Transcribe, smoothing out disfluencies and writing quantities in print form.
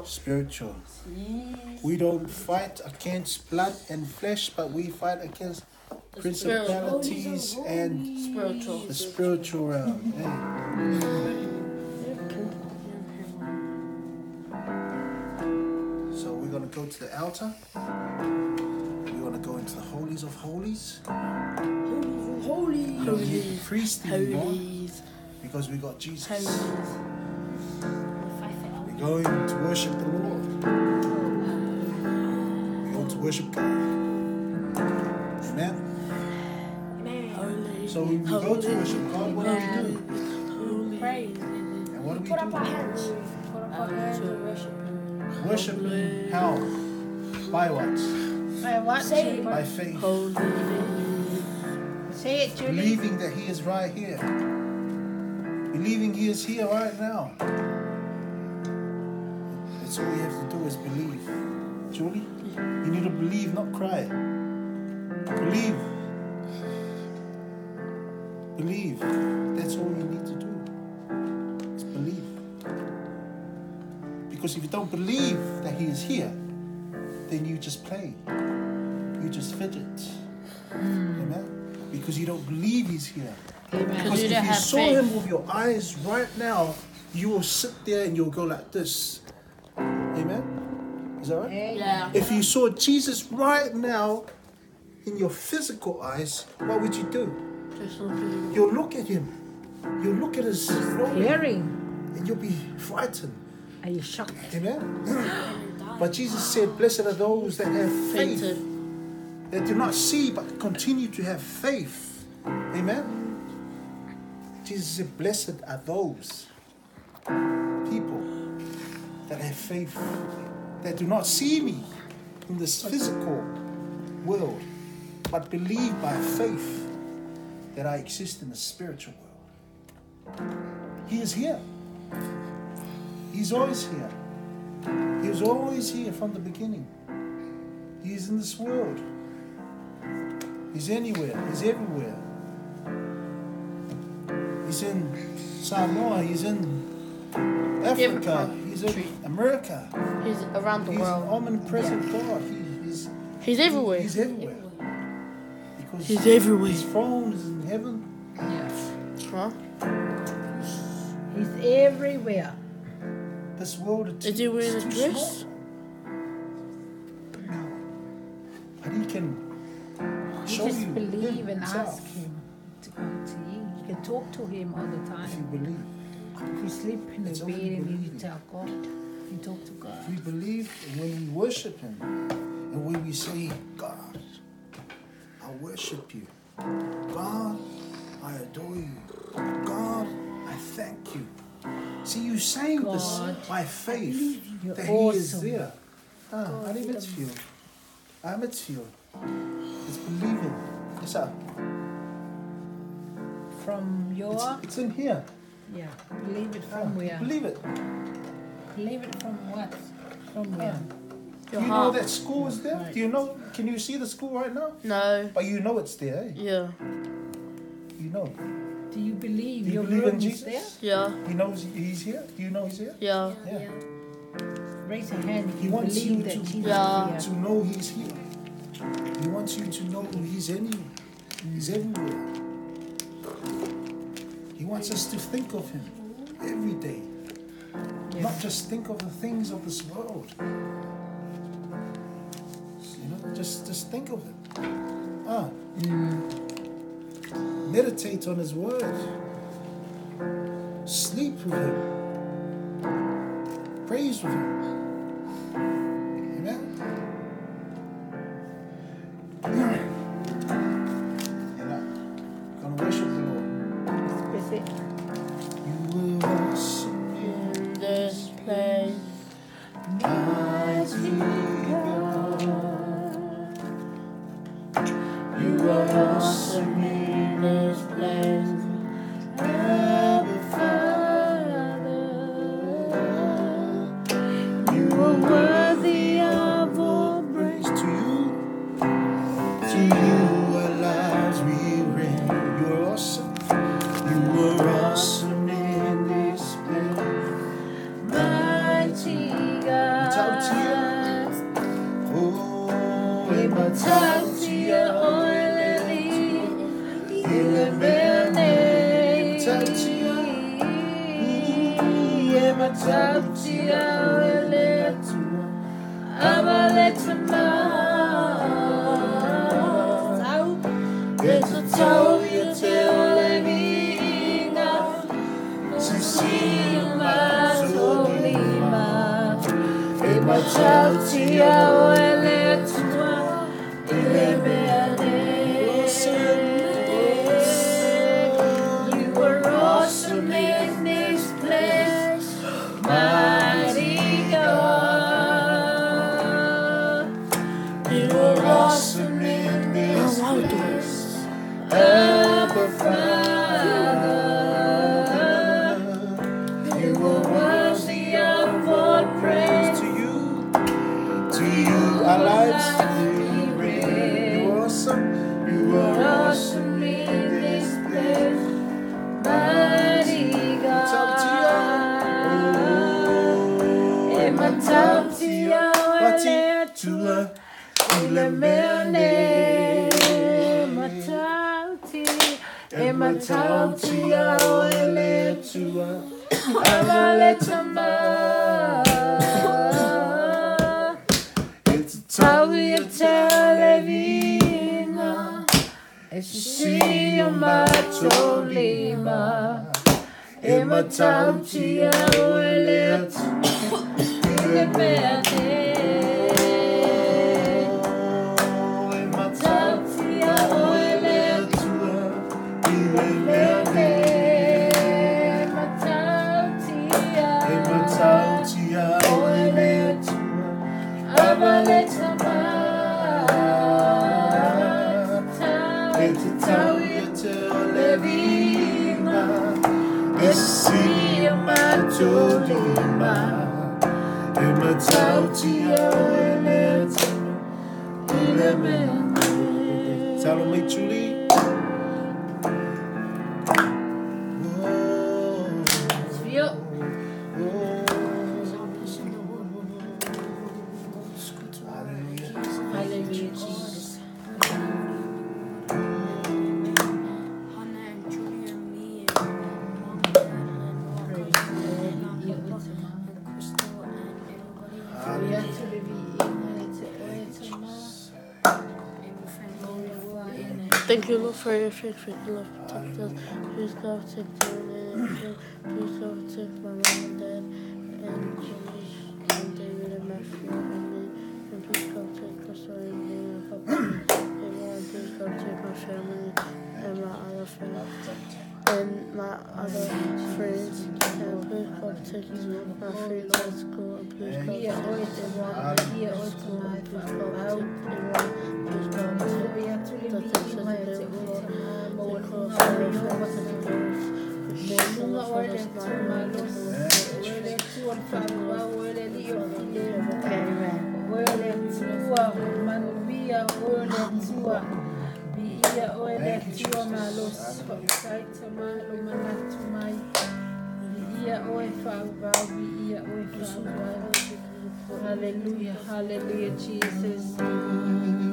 Spiritual. We don't fight against blood and flesh, but we fight against principalities and the spiritual realm. So we're going to go to the altar. We're going to go into the holies of holies. Holy priest anymore, because we got Jesus. We're going to worship the Lord. We're going to worship God. Amen. So when we go to worship God, what do we do? Pray. And what do we Put up our do? hands. Put up our hands and worship. Worship Him how? By what? By what? By faith. Say it, Julie. Believing that He is right here. Believing He is here right now. That's all you have to do is believe. Julie, you need to believe, not cry. Believe. Believe. That's all you need to do. Is believe. Because if you don't believe that He is here, then you just play. You just fidget. Amen? Because you don't believe He's here. Because if you saw Him with your eyes right now, you will sit there and you'll go like this. Amen? Is that right? Yeah. If you saw Jesus right now in your physical eyes, what would you do? You'll look at Him. You'll look at His glory. And you'll be frightened. Are you shocked? Amen? But Jesus said, blessed are those that have faith. That do not see but continue to have faith. Amen? Jesus said, blessed are those people that have faith, that do not see me in this physical world, but believe by faith that I exist in the spiritual world. He is here. He's always here. He was always here from the beginning. He is in this world. He's anywhere. He's everywhere. He's in Samoa. He's in Africa. He's in America. He's around the world. He's an omnipresent God. He's everywhere. He's everywhere. Because He's everywhere. His throne is in heaven. Yes. Huh? He's everywhere. This world Is he wearing a dress? Small. But He can show You just you believe and himself. ask Him to come to you. You can talk to Him all the If you time. believe. If you sleep in the It's bed only and you believing. tell God, you talk to God. If we believe, and when we worship Him, and when we say, God, I worship you. God, I adore you. God, I thank you. See, you saying this by faith You're that awesome. He is there. I live it feel. I'm it feel. It's believing. Yes, sir. From your, It's in here. yeah, believe it from where? Believe it. Believe it from what? From where? Do you know that school is there? Do you know? Can you see the school right now? No. But you know it's there, eh? Yeah. You know. Do you believe Do you your believe room in is Jesus? there? Yeah. He knows He's here? Do you know He's here? Yeah. Yeah. Raise a hand if He you wants believe you that to- Jesus Yeah. is To here. know He's here. He wants you to know He's anywhere. He's everywhere. He wants us to think of Him every day. Yes. Not just think of the things of this world. You know, just think of it. Meditate on His word. Sleep with Him. Praise with Him. Amen. And I'm gonna worship the Lord. Visit. You will awesome In this place. mighty God. You are awesome in this place. Abba Father. You are worthy of all praise. To you our lives we reign. You are awesome. You are awesome in this place. Mighty God. Oh, e matautia oeleli, ile mene. E matautia oele, abaletama. It's a tau you tell viiga, susima solima. E matautia oele tua, ile mene. You were awesome in this place, mighty God. You were awesome in this place, Abba Father. You were worthy of all praise. To you, our lives. You are awesome. You are Awesome in this place, mighty God. E matautia oele tua, ile mene. E matautia oele tua, abaletama. It's a Tau you tell viiga, Esi matolima, e matautia oele ile mene. E matautia oele ile mene. E matautia oele abaletama. It's a tau you tell viiga, Esi matolima, e matautia oele ile mene. Salome Julie. Hallelujah, Jesus. Thank you, Lord, for your faithful love. Protect us. Please God protect their relationship. Please God protect my mom and dad and Jimmy and David and Matthew and me. And please God protect Crystal and me and Papa. Amen. Please God protect my family and my other friends and my other friends. And please God protect my friends at school. And please God protect everyone at school. And please God protect everyone. Please God protect Hallelujah, hallelujah, Jesus.